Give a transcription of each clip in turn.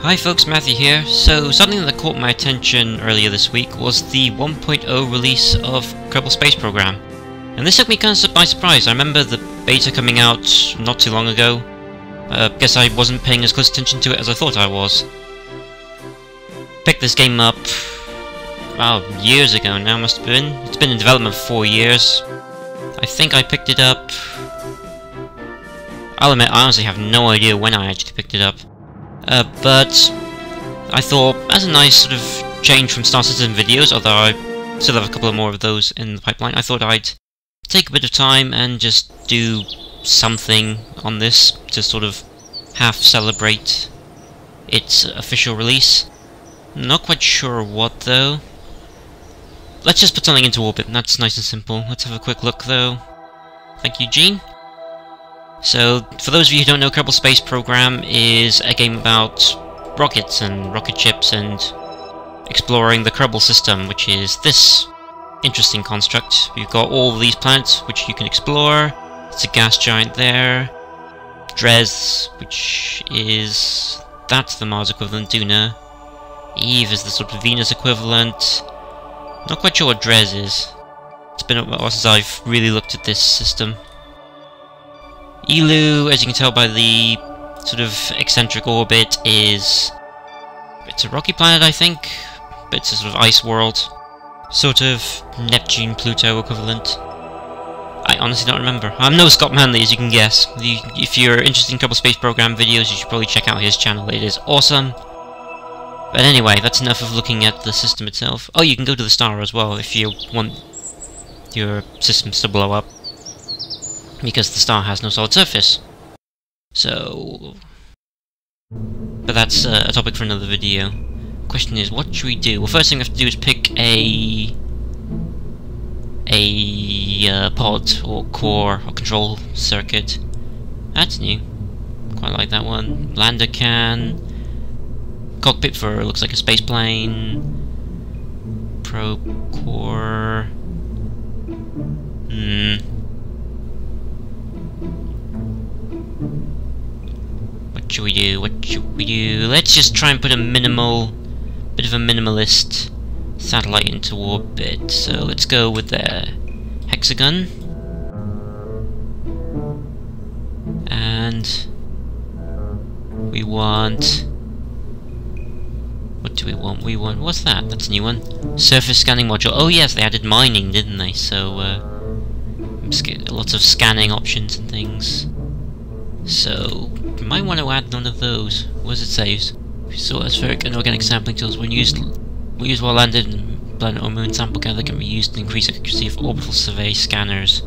Hi folks, Matthew here. So something that caught my attention earlier this week was the 1.0 release of Kerbal Space Program. And this took me kind of by surprise. I remember the beta coming out not too long ago. Guess I wasn't paying as close attention to it as I thought I was. Picked this game up, wow, years ago now must have been. It's been in development for 4 years. I think I picked it up... I'll admit, I honestly have no idea when I actually picked it up. But I thought, as a nice sort of change from Star Citizen videos, although I still have a couple more of those in the pipeline, I thought I'd take a bit of time and just do something on this to sort of half celebrate its official release. Not quite sure what though. Let's just put something into orbit, that's nice and simple. Let's have a quick look though. Thank you, Gene. So, for those of you who don't know, Kerbal Space Program is a game about rockets and rocket ships and exploring the Kerbal system, which is this interesting construct. You've got all of these planets which you can explore. It's a gas giant there. Dres, which is... that's the Mars equivalent, Duna. Eve is the sort of Venus equivalent. Not quite sure what Dres is. It's been a while since I've really looked at this system. Elu, as you can tell by the sort of eccentric orbit, is... it's a rocky planet, I think, but it's a sort of ice world. Sort of Neptune-Pluto equivalent. I honestly don't remember. I'm no Scott Manley, as you can guess. If you're interested in Kerbal Space Program videos, you should probably check out his channel. It is awesome. But anyway, that's enough of looking at the system itself. Oh, you can go to the star as well if you want your systems to blow up, because the star has no solid surface. So... but that's a topic for another video. Question is, what should we do? Well, first thing we have to do is pick a pod, or core, or control circuit. That's new. Quite like that one. Lander can. Cockpit for, looks like a space plane. Probe core. What should we do? What should we do? Let's just try and put a bit of a minimalist satellite into orbit. So let's go with the hexagon. And we want... what do we want? We want... what's that? That's a new one. Surface scanning module. Oh yes, they added mining, didn't they? So, lots of scanning options and things. So, you might want to add one of those. What does it say? So, atmospheric and organic sampling tools when used while landed in planet or moon, sample gather can be used to increase accuracy of orbital survey scanners.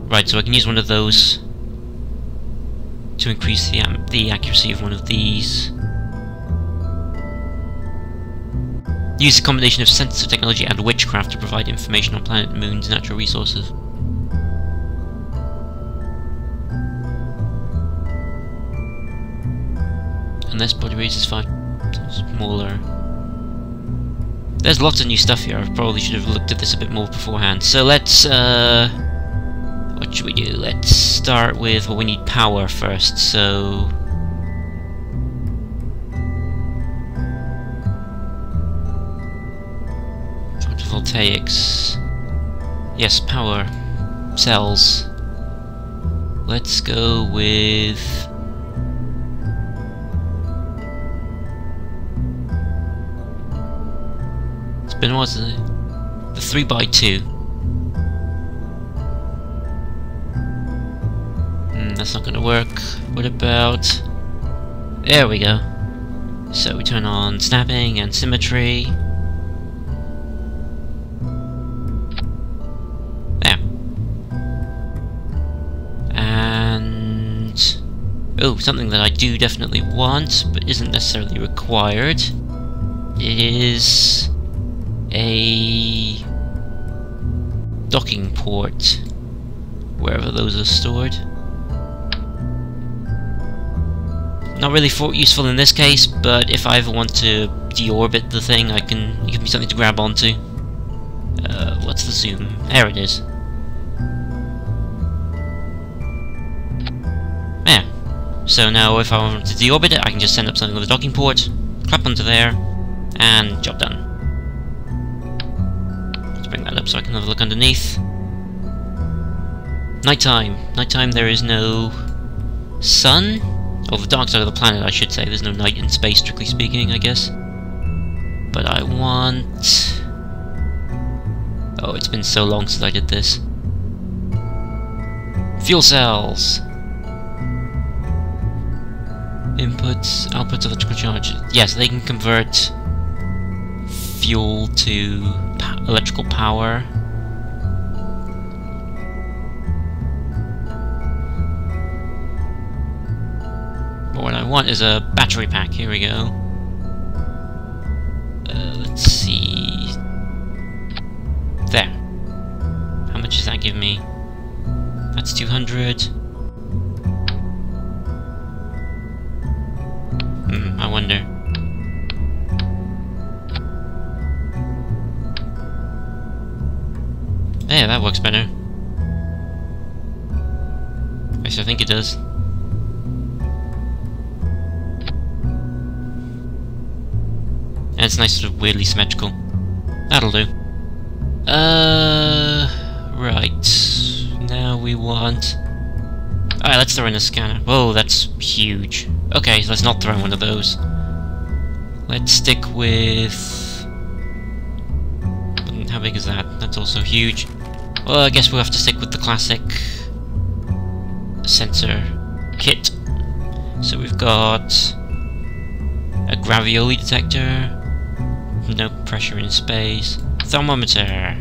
Right, so I can use one of those to increase the accuracy of one of these. Use a combination of sensor technology and witchcraft to provide information on planet and moon's natural resources. Unless body weight is 5 smaller. There's lots of new stuff here. I probably should have looked at this a bit more beforehand. So let's, what should we do? Let's start with, well, we need power first, so... photovoltaics. Yes, power. Cells. Let's go with... it's been, what's it? The 3x2. That's not gonna work. What about... there we go. So we turn on snapping and symmetry. There. And... oh, something that I do definitely want, but isn't necessarily required, is a docking port, wherever those are stored. Not really useful in this case, but if I ever want to deorbit the thing, it can give me something to grab onto. What's the zoom? There it is. There. So now if I want to deorbit it, I can just send up something with a docking port, clap onto there, and job done. Let's bring that up so I can have a look underneath. Nighttime. Nighttime, there is no sun? Or the dark side of the planet, I should say. There's no night in space, strictly speaking, I guess. But I want... Oh, it's been so long since I did this. Fuel cells! Inputs, outputs, electrical charge. Yes, they can convert fuel to electrical power. But what I want is a battery pack. Here we go. Let's see. There. How much does that give me? That's 200. I wonder. Yeah, that works better. At least I think it does. And it's nice, sort of weirdly symmetrical. That'll do. Right. Now we want... Alright, let's throw in a scanner. Whoa, that's huge. Okay, so let's not throw in one of those. Let's stick with... How big is that? That's also huge. Well, I guess we'll have to stick with the classic sensor kit. So we've got a gravioli detector, no pressure in space, thermometer.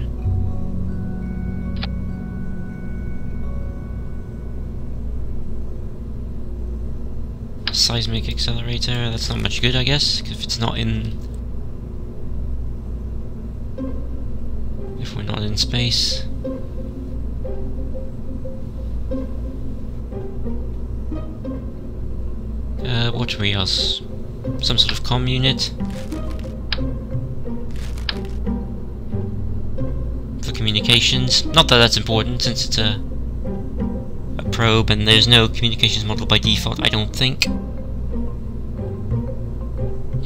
Seismic accelerator, that's not much good, I guess, if it's not in... If we're not in space. What are we else? Some sort of comm unit? For communications. Not that that's important, since it's a probe and there's no communications module by default, I don't think.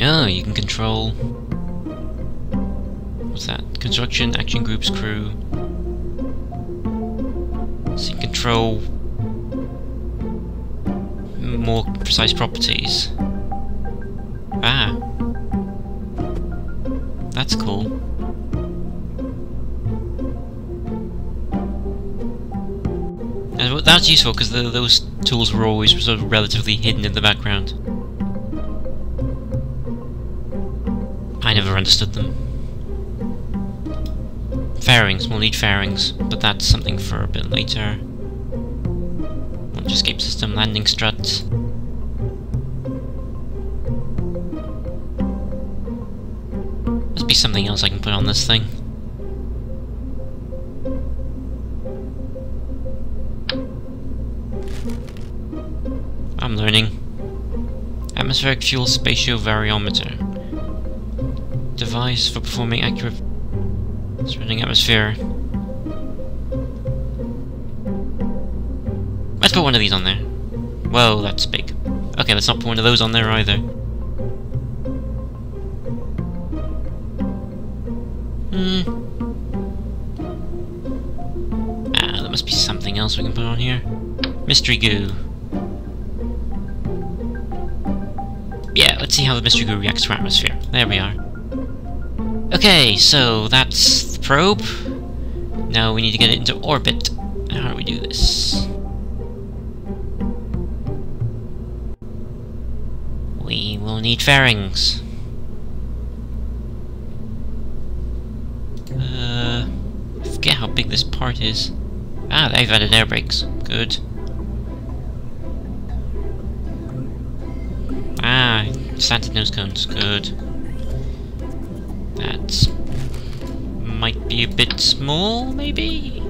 Oh, you can control... What's that? Construction, action groups, crew. So you can control more precise properties. Ah. That's cool. And that's useful because those tools were always sort of relatively hidden in the background. I never understood them. Fairings, we'll need fairings, but that's something for a bit later. Launch escape system, landing strut. Must be something else I can put on this thing. I'm learning. Atmospheric fuel spatiovariometer. Device for performing accurate surrounding atmosphere. Let's put one of these on there. Whoa, that's big. Okay, let's not put one of those on there either. Ah, there must be something else we can put on here. Mystery goo. Yeah, let's see how the mystery goo reacts to our atmosphere. There we are. Okay, so that's the probe. Now we need to get it into orbit. How do we do this? We will need fairings. I forget how big this part is. Ah, they've added air brakes. Good. Ah, slanted nose cones. Good. That might be a bit small, maybe?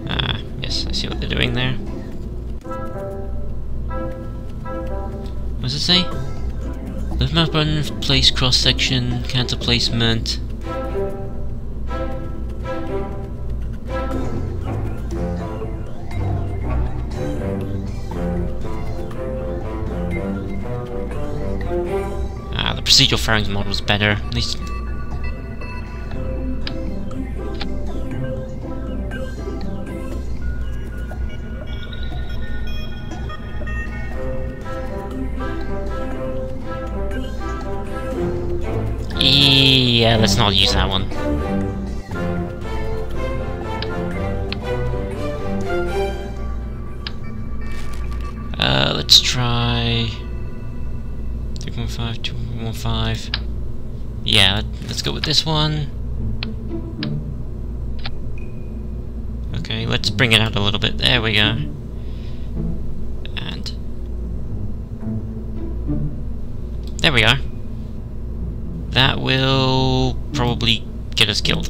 Ah, yes, I see what they're doing there. What does it say? Left mouse button, place cross section, cancel placement. The procedural fairings mod was better, at least. Yeah, let's not use that one. Let's try 3.5, 2.15. Yeah, let's go with this one. Okay, let's bring it out a little bit. There we go. And there we are. That will probably get us killed.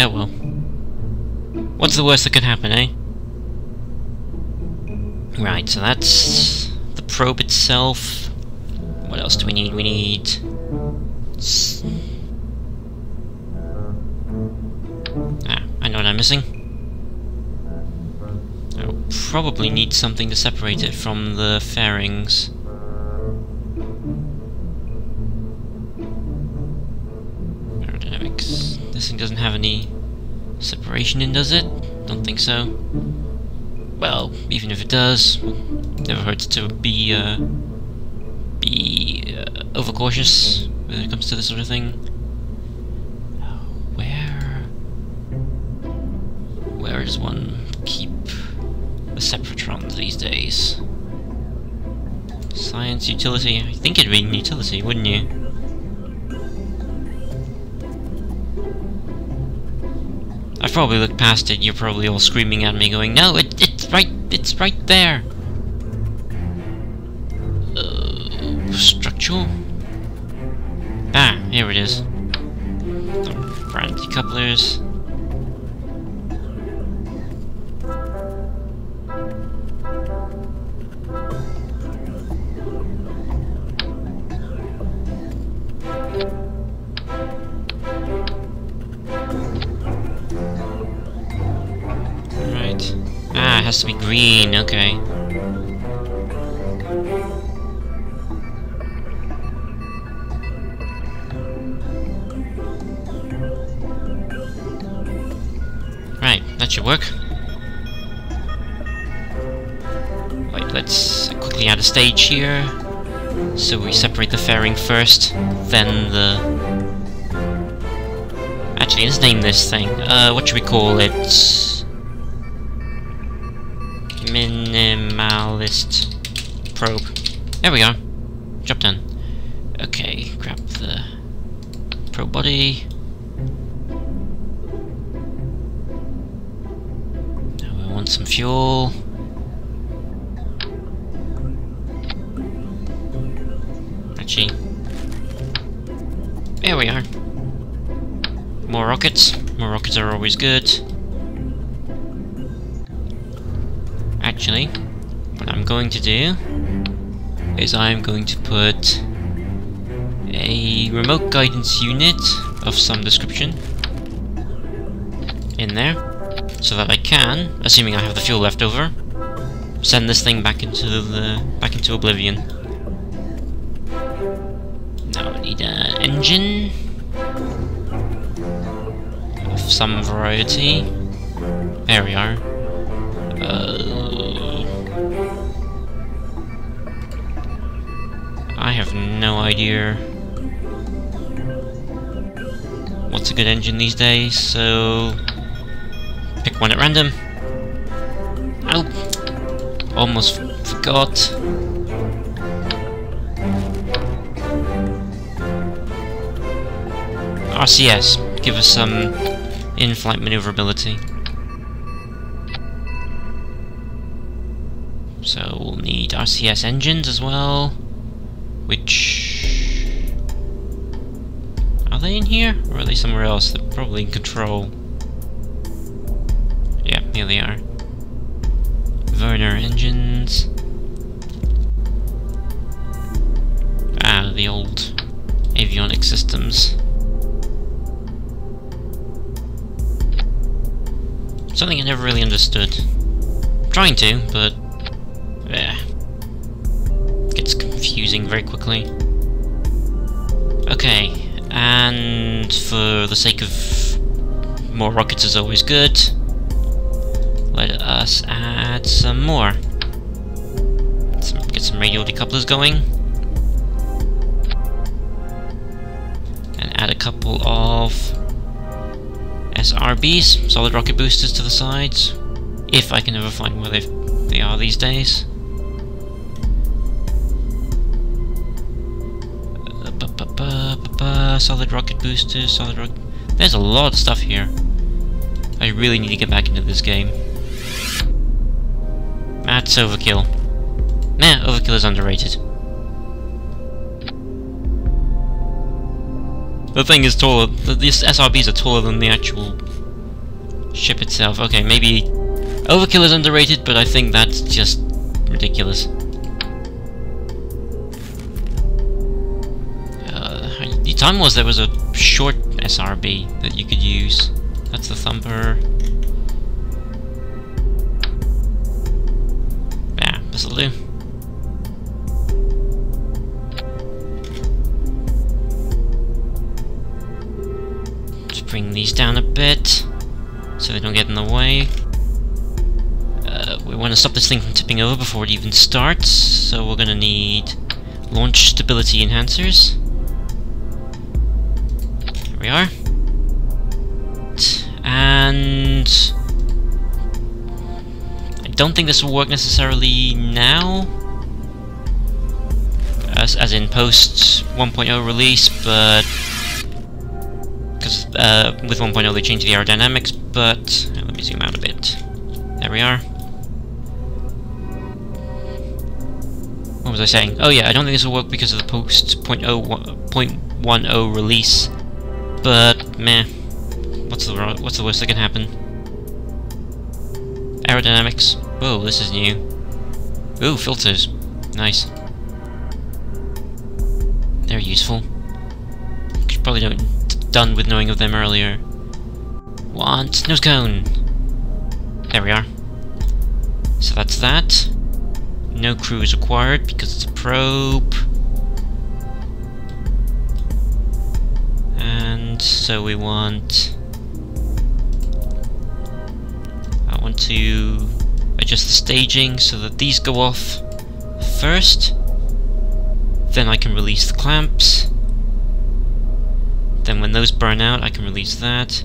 Oh well. What's the worst that could happen, eh? Right, so that's the probe itself. What else do we need? We need... I know what I'm missing. I'll probably need something to separate it from the fairings. Aerodynamics. This thing doesn't have any separation in, does it? Don't think so. Well, even if it does, never hurts to be overcautious when it comes to this sort of thing. Where does one keep the separatrons these days? Science utility? I think it'd be in utility, wouldn't you? I've probably looked past it. You're probably all screaming at me, going, "No, it's right there." Structural. Ah, here it is. Brand decouplers. It has to be green, okay. Right, that should work. Wait, let's quickly add a stage here. So we separate the fairing first, then the... Actually, let's name this thing. What should we call it? Minimalist probe. There we go. Job done. Okay, grab the probe body. Now we want some fuel. Actually, there we are. More rockets. More rockets are always good. Actually, what I'm going to do is I'm going to put a remote guidance unit of some description in there, so that I can, assuming I have the fuel left over, send this thing back into oblivion. Now I need an engine of some variety. There we are. I have no idea what's a good engine these days, so pick one at random. Oh, almost forgot. RCS, give us some in-flight maneuverability. So we'll need RCS engines as well, which Are they in here? Or are they somewhere else? They're probably in control. Yeah, here they are. Werner engines. Ah, the old avionics systems. Something I never really understood. I'm trying to, but yeah, gets confusing very quickly. Okay, and for the sake of more rockets is always good, let us add some more. Get some radial decouplers going. And add a couple of SRBs, solid rocket boosters, to the sides, if I can ever find where they are these days. Solid rocket boosters, solid rocket... There's a lot of stuff here. I really need to get back into this game. That's overkill. Nah, overkill is underrated. The thing is taller. These SRBs are taller than the actual ship itself. Okay, maybe overkill is underrated, but I think that's just ridiculous. The time was there was a short SRB that you could use. That's the Thumper. Yeah, this'll do. Just bring these down a bit so they don't get in the way. We want to stop this thing from tipping over before it even starts, so we're gonna need launch stability enhancers. There we are. And I don't think this will work necessarily now, as in post 1.0 release, but because with 1.0 they changed the aerodynamics. But let me zoom out a bit. There we are. What was I saying? Oh yeah, I don't think this will work because of the post 0.10 release. But meh, what's the worst that can happen? Aerodynamics. Whoa, this is new. Ooh, filters. Nice. They're useful. Could probably done with knowing of them earlier. Want nose cone. There we are. So that's that. No crew is required because it's a probe. And so we want... I want to adjust the staging so that these go off first. Then I can release the clamps. Then when those burn out, I can release that.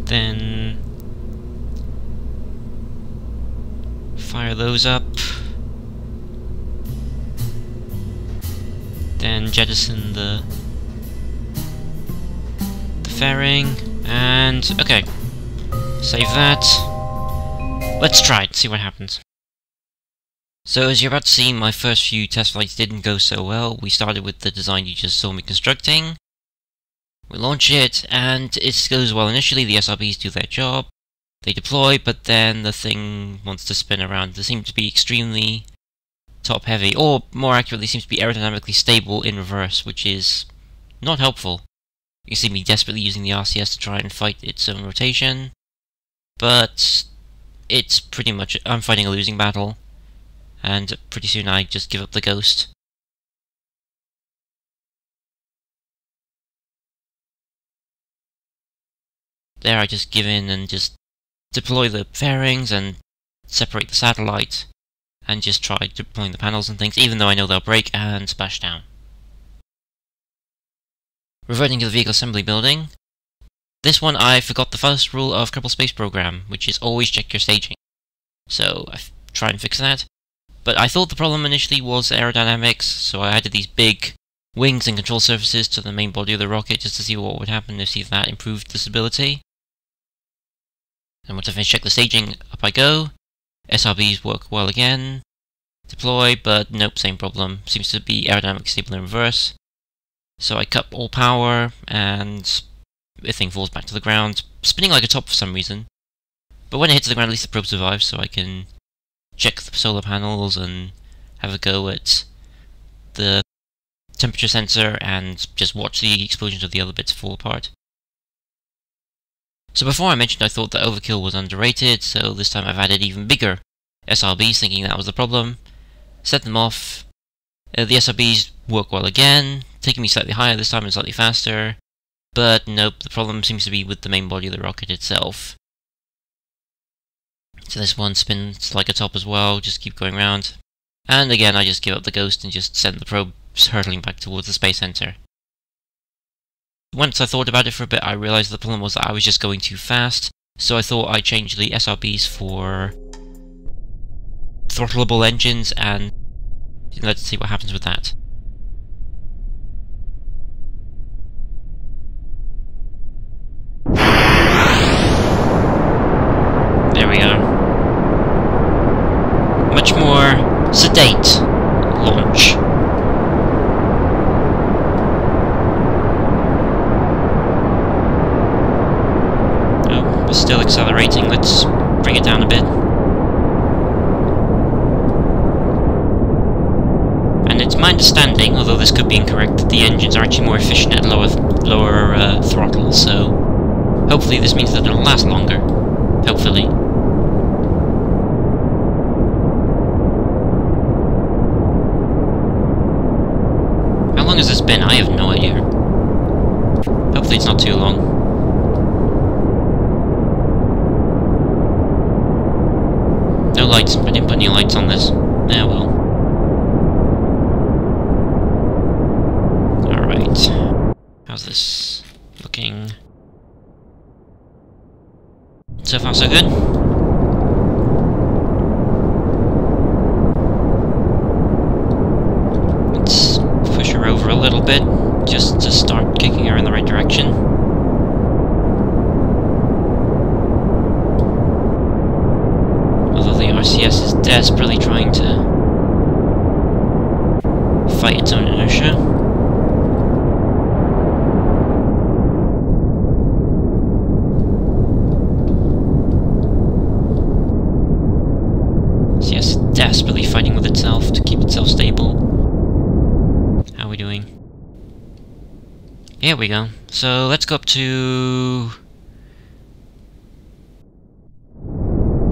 Then fire those up. Then jettison the fairing, and okay, save that. Let's try it, see what happens. So as you're about to see, my first few test flights didn't go so well. We started with the design you just saw me constructing. We launch it, and it goes well initially. The SRBs do their job. They deploy, but then the thing wants to spin around. They seem to be extremely top-heavy, or more accurately, seems to be aerodynamically stable in reverse, which is not helpful. You can see me desperately using the RCS to try and fight its own rotation, but it's pretty much... I'm fighting a losing battle, and pretty soon I just give up the ghost. There I just give in and just deploy the fairings and separate the satellite, and just try deploying the panels and things, even though I know they'll break and splash down. Reverting to the vehicle assembly building. This one I forgot the first rule of Kerbal Space Program, which is always check your staging. So I try and fix that. But I thought the problem initially was aerodynamics, so I added these big wings and control surfaces to the main body of the rocket just to see what would happen, to see if that improved the stability. And once I finish check the staging, up I go. SRBs work well again. Deploy, but nope, same problem. Seems to be aerodynamically stable in reverse. So I cut all power, and the thing falls back to the ground, spinning like a top for some reason. But when it hits the ground, at least the probe survives, so I can check the solar panels and have a go at the temperature sensor and just watch the explosions of the other bits fall apart. So before I mentioned I thought that overkill was underrated, so this time I've added even bigger SRBs, thinking that was the problem. Set them off. The SRBs work well again, taking me slightly higher this time and slightly faster. But nope, the problem seems to be with the main body of the rocket itself. So this one spins like a top as well, just keep going round. And again I just give up the ghost and just send the probe hurtling back towards the space center. Once I thought about it for a bit, I realized the problem was that I was just going too fast, so I thought I'd change the SRBs for throttleable engines, and let's see what happens with that. There we are. Much more sedate launch. Oh, we're still accelerating. Let's bring it down a bit. And it's my understanding, although this could be incorrect, that the engines are actually more efficient at lower throttle, so hopefully this means that it'll last longer. Hopefully. How long has this been? I have no idea. Hopefully it's not too long. No lights. I didn't put any lights on this. Yeah, well. Alright. How's this looking? So far so good. Let's push her over a little bit, just to start kicking her in the right direction. Although the RCS is desperately trying to fight its own inertia. Desperately fighting with itself to keep itself stable. How are we doing? Here we go. So let's go up to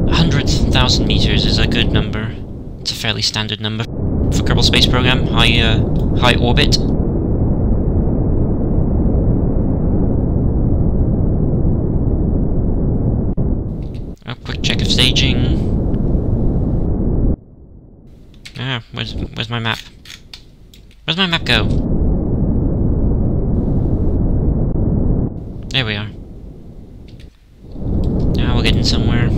100,000 meters is a good number. It's a fairly standard number for Kerbal Space Program. High orbit. A quick check of staging. Ah, where's my map? Where's my map go? There we are. Now we're getting somewhere.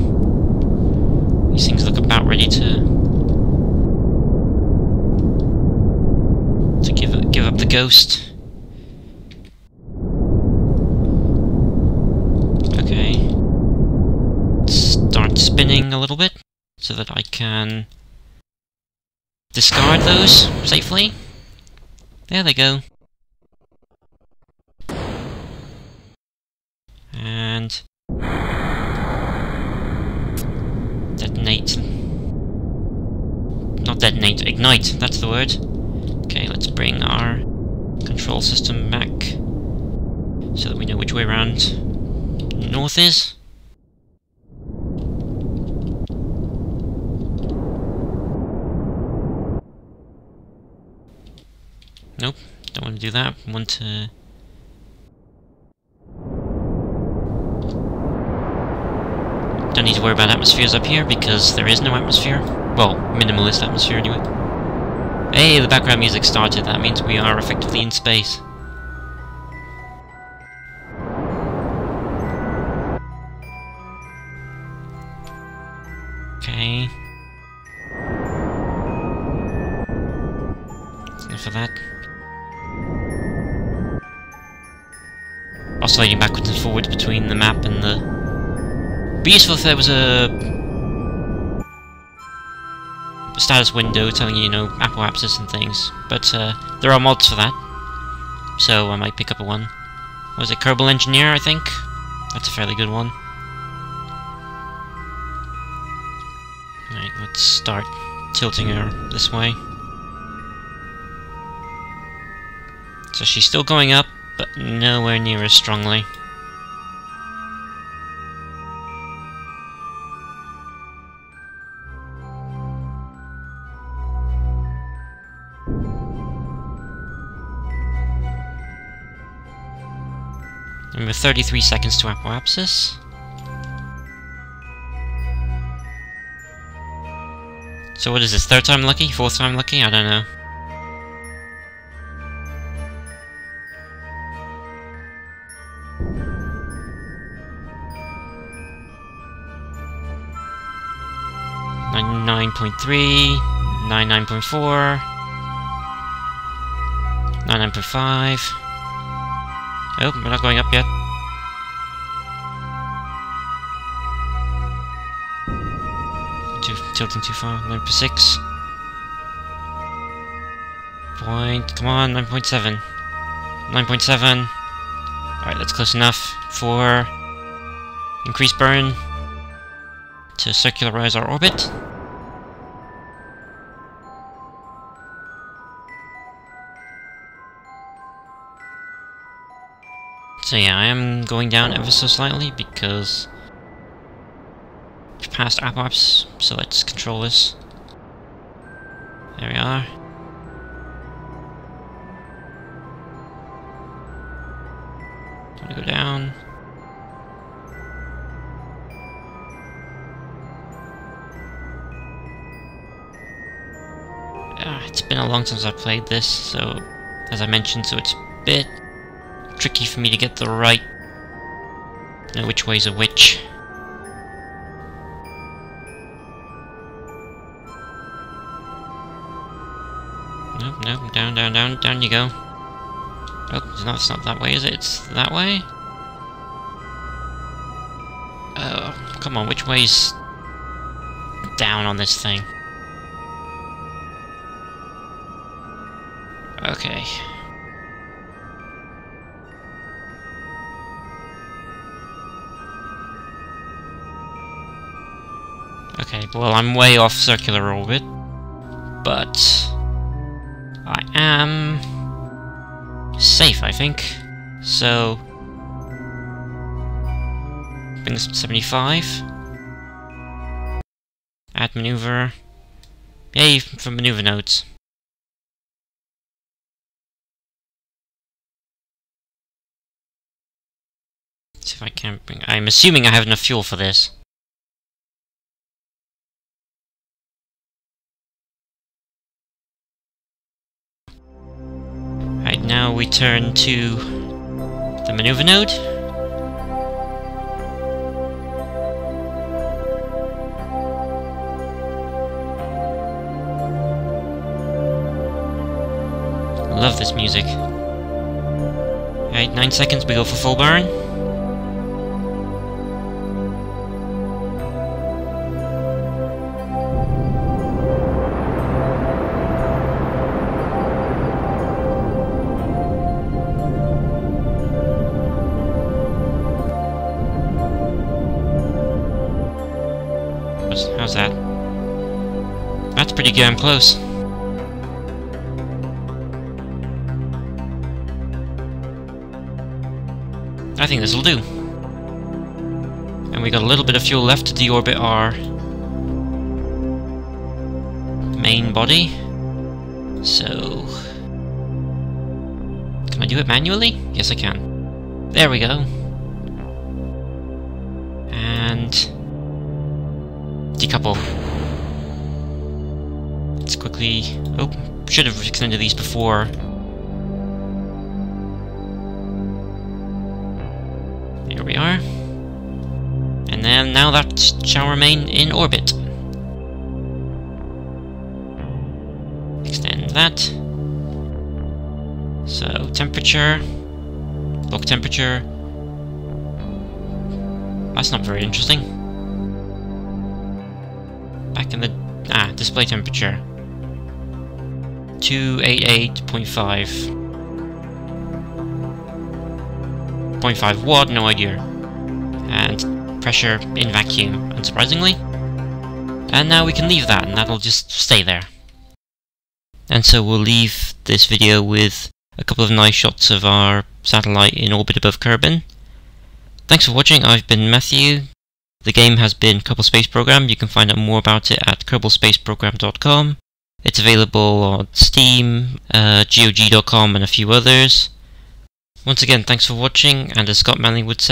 These things look about ready to give up the ghost. Okay. Start spinning a little bit so that I can discard those safely. There they go. And detonate. Not detonate, ignite, that's the word. Okay, let's bring our control system back so that we know which way around north is. Nope, don't want to do that. I want to... Don't need to worry about atmospheres up here, because there is no atmosphere. Well, minimalist atmosphere anyway. Hey, the background music started. That means we are effectively in space. Okay. Enough of that. Oscillating backwards and forwards between the map and the... Be useful if there was a status window telling you, you know, Apple apps and things, but there are mods for that. so I might pick up a one. Was it Kerbal Engineer, I think? That's a fairly good one. Right, let's start tilting her this way. So she's still going up, but nowhere near as strongly. And with 33 seconds to apoapsis. So what is this, third time lucky? Fourth time lucky? I don't know. .3, 99.4, 99.5. Oh, we're not going up yet. Tilting too far. 9.6. Come on, 9.7. 9.7. Alright, that's close enough for increased burn to circularize our orbit. So yeah, I am going down ever so slightly because we've passed apoapsis, so let's control this. There we are. Gonna go down. It's been a long time since I played this, so as I mentioned, so it's a bit tricky for me to get the right, know which way's a which. Nope, nope, down, down, down, down you go. Oh, it's not that way, is it? It's that way? Oh, come on, which way's down on this thing? Okay. Okay, well, I'm way off circular orbit, but I am safe, I think. So, bring this to 75. Add maneuver. Yay for maneuver nodes. See if I can bring. I'm assuming I have enough fuel for this. Right, now we turn to the maneuver node. Love this music. Right, 9 seconds, we go for full burn. How's that? That's pretty damn close. I think this'll do. And we got a little bit of fuel left to deorbit our main body. So, can I do it manually? Yes, I can. There we go. And decouple. Let's quickly... Oh, should have extended these before. Here we are. And then now that's our main in orbit. Extend that. So, temperature. Look, temperature. That's not very interesting. Back in the... display temperature. 288.5. 0.5 watt, no idea. And pressure in vacuum, unsurprisingly. And now we can leave that, and that'll just stay there. And so we'll leave this video with a couple of nice shots of our satellite in orbit above Kerbin. Thanks for watching, I've been Matthew. The game has been Kerbal Space Program. You can find out more about it at kerbalspaceprogram.com. It's available on Steam, GOG.com and a few others. Once again, thanks for watching, and as Scott Manley would say,